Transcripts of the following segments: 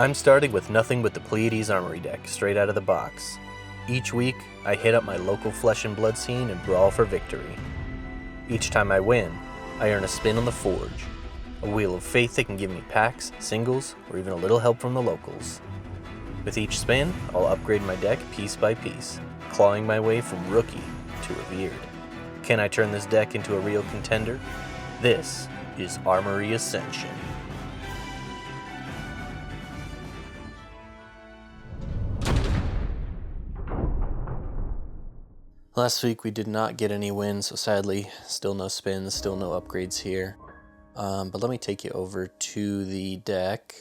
I'm starting with nothing but the Pleiades Armory deck, straight out of the box. Each week, I hit up my local Flesh and Blood scene and brawl for victory. Each time I win, I earn a spin on the Forge, a wheel of fate that can give me packs, singles, or even a little help from the locals. With each spin, I'll upgrade my deck piece by piece, clawing my way from rookie to revered. Can I turn this deck into a real contender? This is Armory Ascension. Last week we did not get any wins, so sadly, still no spins, still no upgrades here. But let me take you over to the deck.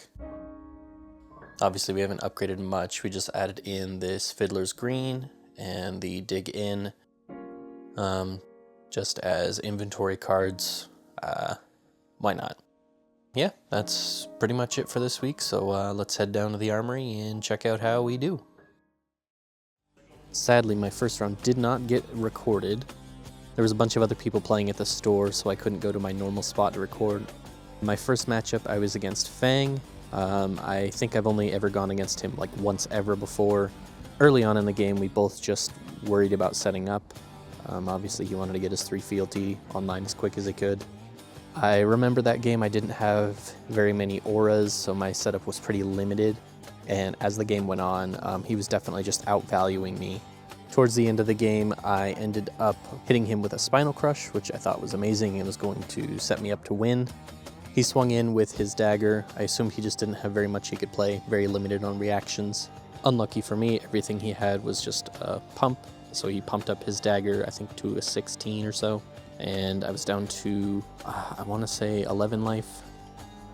Obviously we haven't upgraded much, we just added in this Fiddler's Green and the Dig In, just as inventory cards. Why not? Yeah, that's pretty much it for this week, so let's head down to the Armory and check out how we do. Sadly, my first round did not get recorded. There was a bunch of other people playing at the store, so I couldn't go to my normal spot to record. My first matchup, I was against Fang. I think I've only ever gone against him like once ever before. Early on in the game, we both just worried about setting up. Obviously, he wanted to get his 3 fealty online as quick as he could. I remember that game I didn't have very many auras, so my setup was pretty limited. And as the game went on, he was definitely just outvaluing me. Towards the end of the game, I ended up hitting him with a Spinal Crush, which I thought was amazing and was going to set me up to win. He swung in with his dagger. I assumed he just didn't have very much he could play, very limited on reactions. Unlucky for me, everything he had was just a pump, so he pumped up his dagger, I think to a 16 or so. And I was down to, I want to say 11 life.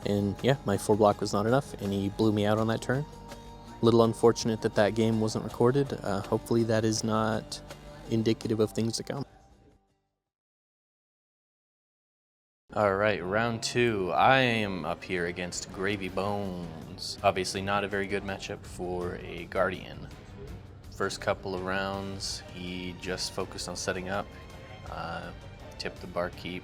And yeah, my 4 block was not enough, and he blew me out on that turn. Little unfortunate that that game wasn't recorded. Hopefully that is not indicative of things to come. Alright, round 2. I am up here against Gravy Bones. Obviously not a very good matchup for a Guardian. First couple of rounds, he just focused on setting up. Tipped the barkeep.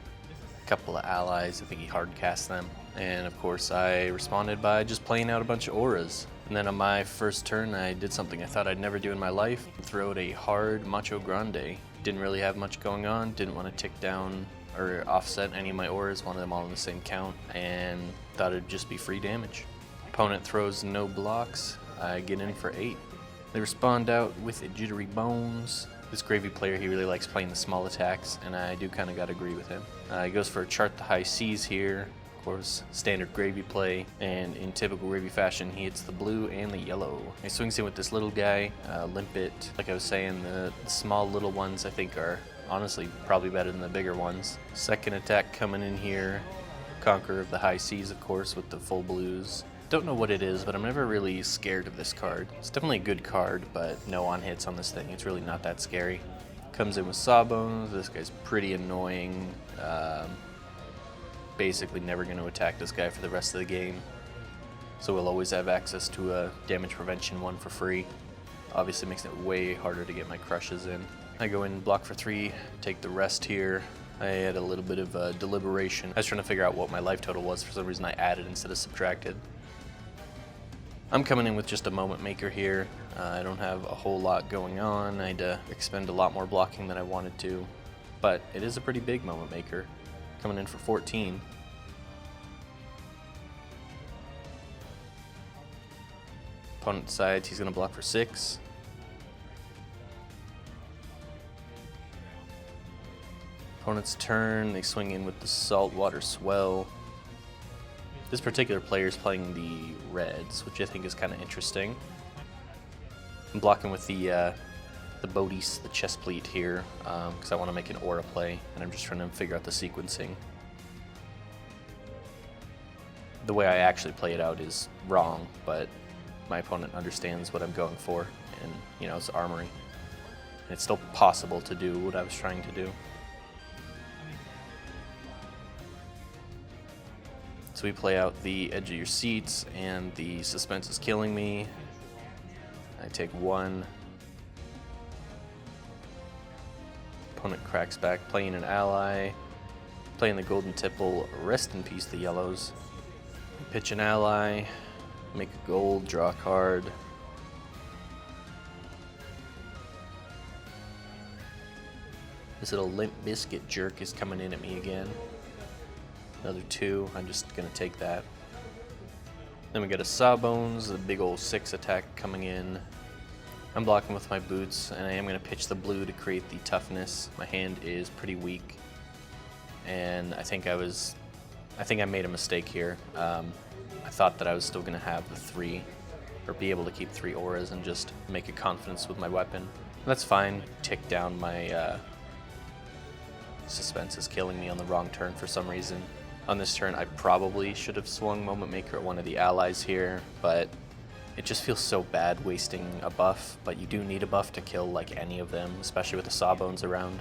A couple of allies, I think he hard cast them. And of course I responded by just playing out a bunch of auras. And then on my first turn, I did something I thought I'd never do in my life. Throw out a hard Macho Grande. Didn't really have much going on, didn't want to tick down or offset any of my auras, wanted them all on the same count, and thought it'd just be free damage. Opponent throws no blocks, I get in for 8. They respond out with a Jittery Bones. This Gravy player, he really likes playing the small attacks, and I do kind of got to agree with him. He goes for a Chart the High Seas here. Of course, standard Gravy play, and in typical Gravy fashion, he hits the blue and the yellow. He swings in with this little guy, Limpet. Like I was saying, the small little ones I think are honestly probably better than the bigger ones. Second attack coming in here, Conqueror of the High Seas, of course, with the full blues. Don't know what it is, but I'm never really scared of this card. It's definitely a good card, but no on hits on this thing. It's really not that scary. Comes in with Sawbones. This guy's pretty annoying. Basically never going to attack this guy for the rest of the game, so we'll always have access to a damage prevention one for free. Obviously makes it way harder to get my crushes in. I go in, block for 3, take the rest here. I had a little bit of deliberation. I was trying to figure out what my life total was. For some reason I added instead of subtracted. I'm coming in with just a Moment Maker here. I don't have a whole lot going on. I had to expend a lot more blocking than I wanted to, but it is a pretty big Moment Maker. Coming in for 14. Opponent decides he's going to block for 6. Opponent's turn, they swing in with the Saltwater Swell. This particular player is playing the reds, which I think is kind of interesting. I'm blocking with the Bodis, the chest plate here, because I want to make an aura play, and I'm just trying to figure out the sequencing. The way I actually play it out is wrong, but my opponent understands what I'm going for, and you know, it's Armory. And it's still possible to do what I was trying to do. So we play out the Edge of Your Seats, and the Suspense is Killing Me. I take 1. Opponent cracks back, playing an ally, playing the Golden Tipple, Rest in Peace the yellows. Pitch an ally, Make a gold, draw a card. This little Limp Biscuit jerk is coming in at me again. Another 2, I'm just gonna take that. Then we got a Sawbones, a big old 6 attack coming in. I'm blocking with my boots, and I am gonna pitch the blue to create the toughness. My hand is pretty weak, and I think I made a mistake here. I thought that I was still gonna have the 3, or be able to keep 3 auras and just make a confidence with my weapon. That's fine. Tick down my suspense is killing me on the wrong turn for some reason. On this turn, I probably should have swung Moment Maker at one of the allies here, but it just feels so bad wasting a buff, but you do need a buff to kill like any of them, especially with the Sawbones around.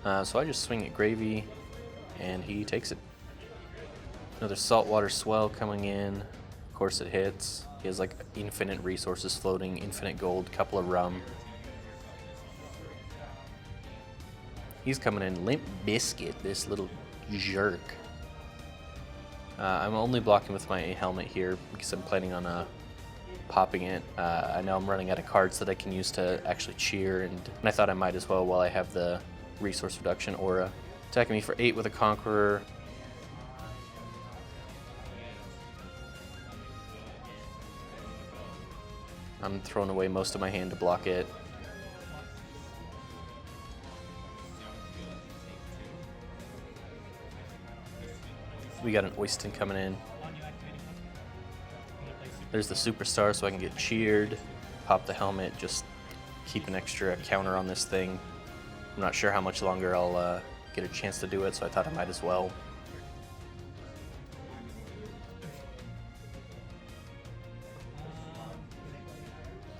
So I just swing at Gravy, and he takes it. Another Saltwater Swell coming in. Of course it hits. He has like infinite resources floating, infinite gold, couple of rum. He's coming in Limp Biscuit, this little jerk. I'm only blocking with my helmet here because I'm planning on popping it. I know I'm running out of cards that I can use to actually cheer, and I thought I might as well while I have the resource reduction aura. Attacking me for 8 with a Conqueror. I'm throwing away most of my hand to block it. We got an Oyston coming in. There's the Superstar so I can get cheered. Pop the helmet, just keep an extra counter on this thing. I'm not sure how much longer I'll get a chance to do it, so I thought I might as well.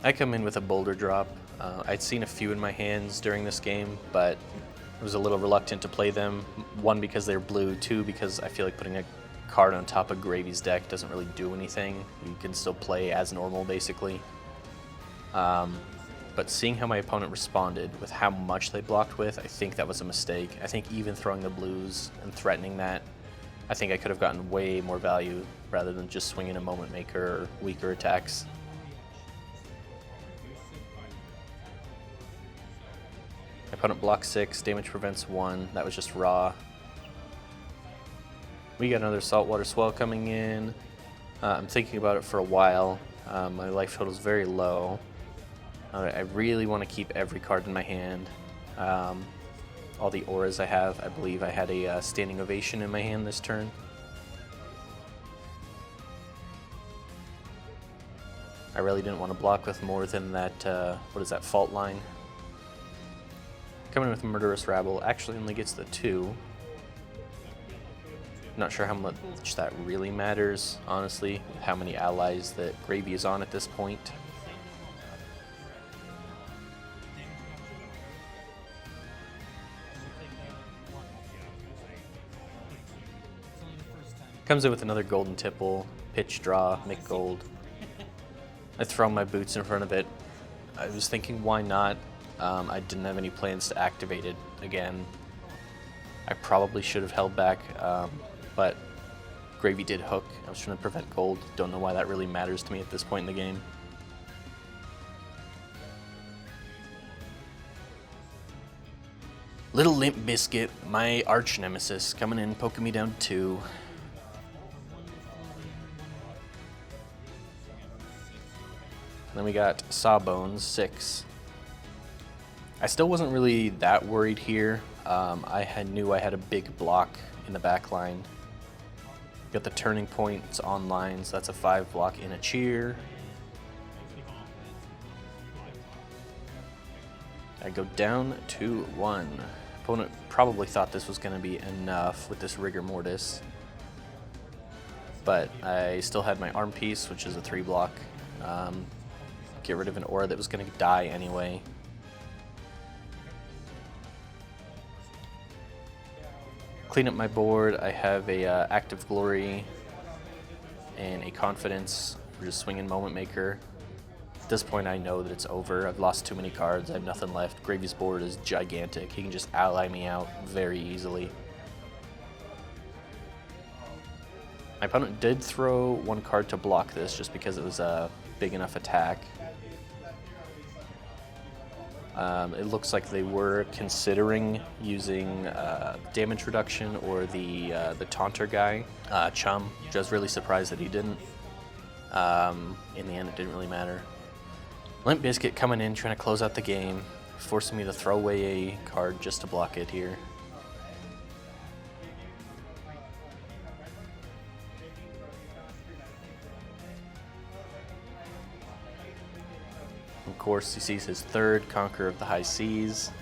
I come in with a Boulder Drop. I'd seen a few in my hands during this game, but I was a little reluctant to play them. 1, because they're blue, 2, because I feel like putting a card on top of Gravy's deck doesn't really do anything. You can still play as normal, basically. But seeing how my opponent responded with how much they blocked with, I think that was a mistake. I think even throwing the blues and threatening that, I think I could have gotten way more value rather than just swinging a Moment Maker or weaker attacks. My opponent blocks 6, damage prevents 1. That was just raw. We got another Saltwater Swell coming in. I'm thinking about it for a while. My life total is very low. I really want to keep every card in my hand. All the auras I have, I believe I had a Standing Ovation in my hand this turn. I really didn't want to block with more than that, what is that, Fault Line. Coming in with Murderous Rabble, actually only gets the 2. Not sure how much that really matters, honestly, how many allies that Gravy is on at this point. Comes in with another Golden Tipple, pitch draw, make gold. I throw my boots in front of it. I was thinking, why not? I didn't have any plans to activate it again. I probably should have held back, but Gravy did hook. I was trying to prevent gold. Don't know why that really matters to me at this point in the game. Little Limp Biscuit, my arch nemesis, coming in, poking me down 2. Then we got Sawbones, 6. I still wasn't really that worried here. I knew I had a big block in the back line. Got the Turning Point, it's online, so that's a 5 block in a cheer. I go down to 1. Opponent probably thought this was going to be enough with this Rigor Mortis. But I still had my Arm Piece, which is a 3 block. Get rid of an aura that was going to die anyway. Clean up my board. I have a Active Glory and a Confidence. We're just swinging Moment Maker. At this point, I know that it's over. I've lost too many cards. I have nothing left. Gravy's board is gigantic. He can just ally me out very easily. My opponent did throw one card to block this just because it was a big enough attack. It looks like they were considering using damage reduction or the taunter guy, Chum, which I was really surprised that he didn't. In the end, it didn't really matter. Limp Bizkit coming in, trying to close out the game, forcing me to throw away a card just to block it here. Of course, he sees his third Conqueror of the High Seas.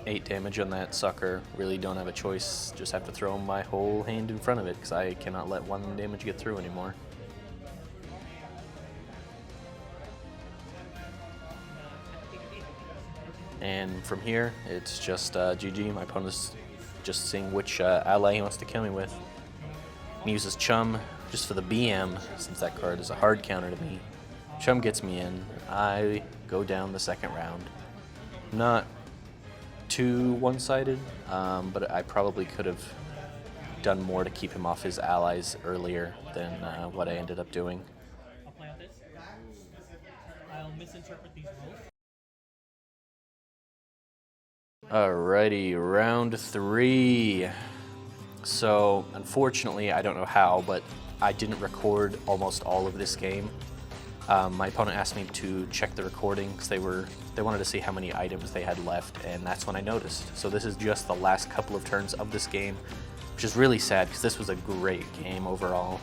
Eight damage on that sucker. Really don't have a choice. Just have to throw my whole hand in front of it because I cannot let one damage get through anymore. And from here, it's just GG. My opponent's just seeing which ally he wants to kill me with. He uses Chum just for the BM, since that card is a hard counter to me. Chum gets me in. I go down the second round. Not too one-sided, but I probably could have done more to keep him off his allies earlier than what I ended up doing. I'll play out this. I'll misinterpret these rules. Alrighty, round 3. So, unfortunately, I don't know how, but I didn't record almost all of this game. My opponent asked me to check the recording because they wanted to see how many items they had left, and that's when I noticed. So this is just the last couple of turns of this game, which is really sad because this was a great game overall.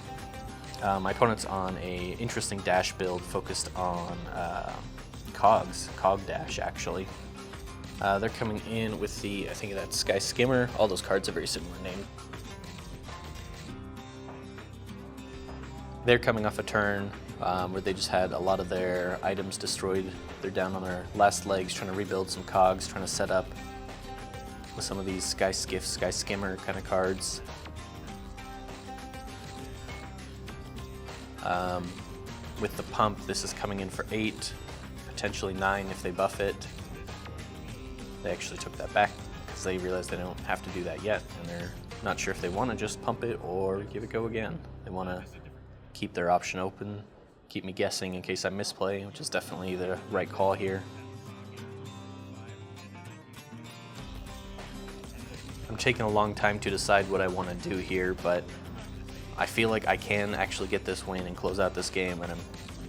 My opponent's on a interesting dash build focused on Cog Dash actually. They're coming in with the, I think that's Sky Skimmer. All those cards are very similar name. They're coming off a turn where they just had a lot of their items destroyed. They're down on their last legs trying to rebuild some cogs, trying to set up with some of these Sky Skiff, Sky Skimmer kind of cards. With the pump, this is coming in for 8, potentially 9 if they buff it. They actually took that back because they realized they don't have to do that yet, and they're not sure if they want to just pump it or give it go again. They want to keep their option open, keep me guessing in case I misplay, which is definitely the right call here. I'm taking a long time to decide what I want to do here, but I feel like I can actually get this win and close out this game, and I'm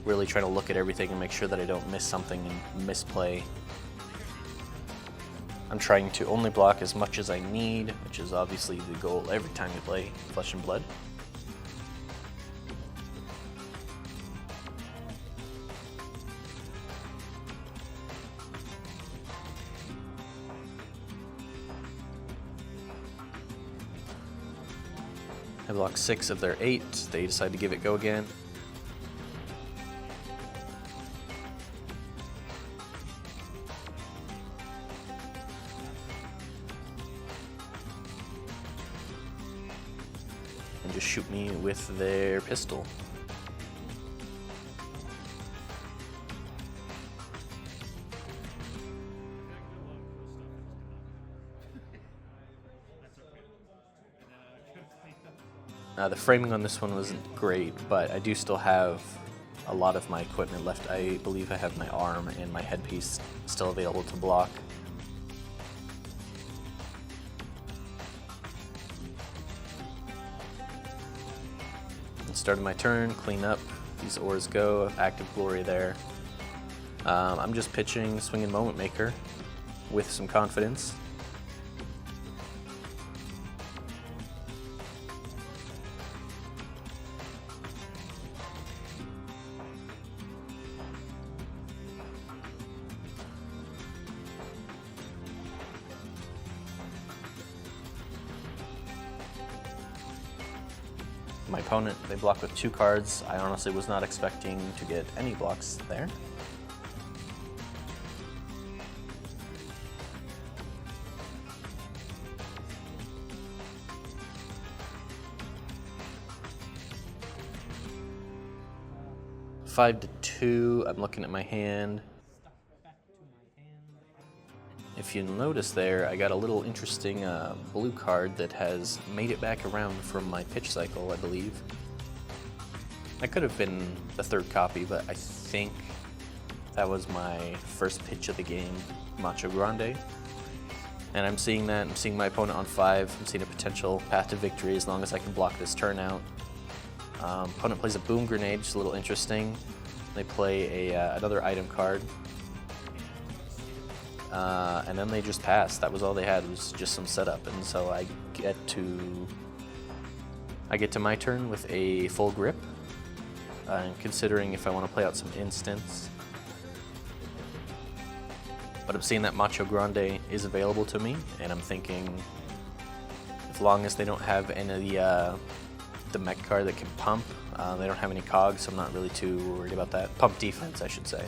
really trying to look at everything and make sure that I don't miss something and misplay. I'm trying to only block as much as I need, which is obviously the goal every time you play Flesh and Blood. I block 6 of their 8. They decide to give it go again. And just shoot me with their pistol. The framing on this one wasn't great, but I do still have a lot of my equipment left. I believe I have my arm and my headpiece still available to block. Started my turn, clean up, these ores go, active glory there. I'm just pitching Swinging Moment Maker with some confidence. My opponent, they block with 2 cards. I honestly was not expecting to get any blocks there. $5 to 2, I'm looking at my hand. If if you notice there, I got a little interesting blue card that has made it back around from my pitch cycle, I believe. That could have been the third copy, but I think that was my first pitch of the game, Macho Grande. And I'm seeing that, I'm seeing my opponent on 5, I'm seeing a potential path to victory as long as I can block this turn out. Opponent plays a Boom Grenade, just a little interesting. They play another item card. And then they just pass. That was all they had, was just some setup. And so I get to my turn with a full grip. Considering if I want to play out some instants. But I'm seeing that Macho Grande is available to me, and I'm thinking, as long as they don't have any of the mech card that can pump, they don't have any cogs, so I'm not really too worried about that. Pump defense, I should say.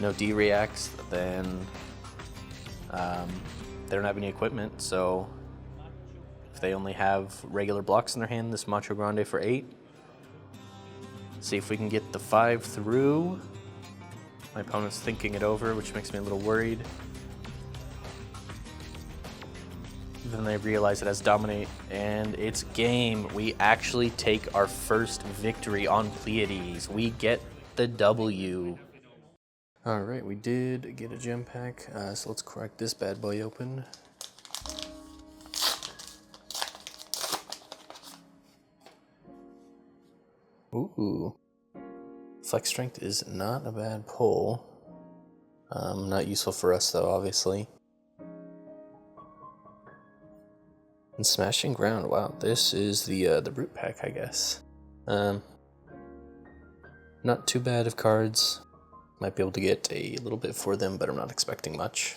No D-reacts, then they don't have any equipment, so if they only have regular blocks in their hand, this Macho Grande for 8. See if we can get the 5 through. My opponent's thinking it over, which makes me a little worried. Then they realize it has Dominate, and it's game. We actually take our first victory on Pleiades. We get the W. Alright, we did get a gem pack, so let's crack this bad boy open. Ooh. Flex Strength is not a bad pull. Not useful for us though, obviously. And Smashing Ground, wow, this is the Brute Pack, I guess. Not too bad of cards. Might be able to get a little bit for them, but I'm not expecting much.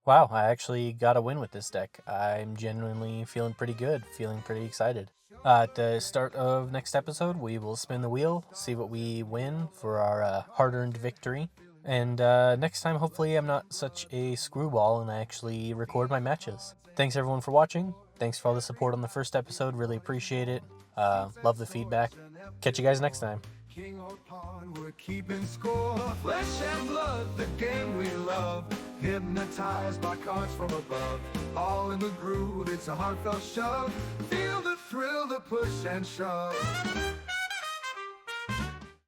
Wow, I actually got a win with this deck. I'm genuinely feeling pretty good, feeling pretty excited. At the start of next episode, we will spin the wheel, see what we win for our hard-earned victory. And next time, hopefully I'm not such a screwball and I actually record my matches. Thanks everyone for watching. Thanks for all the support on the first episode, really appreciate it. Love the feedback. Catch you guys next time. King or pawn, we're keeping score. Flesh and blood, the game we love. Hypnotized by cards from above. All in the groove, it's a heartfelt shove. Feel the thrill, the push and shove.